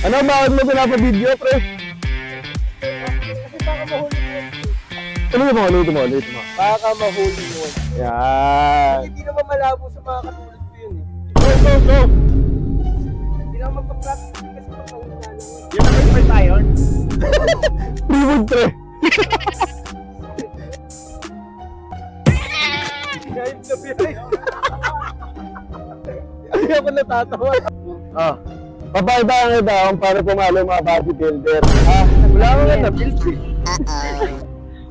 Ano, bakit mo pinapa-video, pre? Kasi baka mahuli mo. Ano mo? Baka mahuli mo. Yan. Hindi naman malabo sa mga katulad ko yun eh. Go. Hindi naman magpa-practice kasi magpahuli na lang. Yan ang may tayo. Freewood, pre. Kahit na biray. Hindi ako natatawa. Ah. Papaiba ang iba kung paano pumalo yung mga bodybuilder. Wala ko nga na-build eh.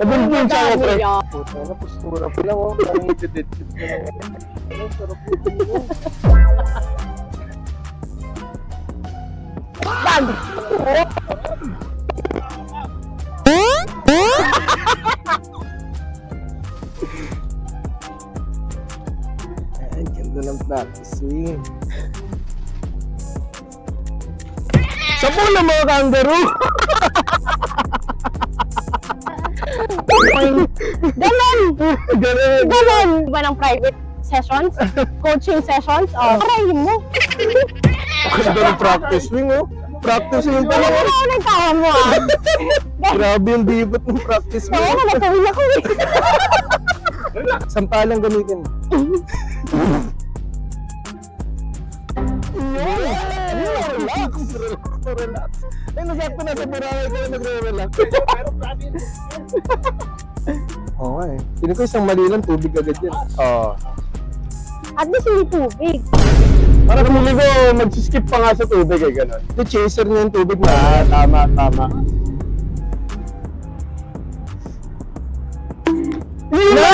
Nabulbul siya ako, pre. Puta na, postura ko lang ako. Parang itidit-dit ko lang. Ang sarap nito. Ay, ganda ng practice swing. Sa pula mga kangaroo. Ganun. Ganon! Ba ng private sessions? Coaching sessions? Parahin mo. Ganda ng practice swing, oh. Practice swing pa Ano lang. na ako nagtawa mo ah? Grabe yung dibot ng practice swing. Oo, natawin ako eh. Sampalang gamitin. Relax. Ay, nasap ko na sa Boracay ko na nagre-relax. Pero grabe yun. Oo nga eh. Piling ko isang mali lang, tubig agad yan. Oo. At least hindi tubig. Parang piling ko, mag-skip pa nga sa tubig eh, gano'n. Yung chaser niya yung tubig na. Tama. Hindi!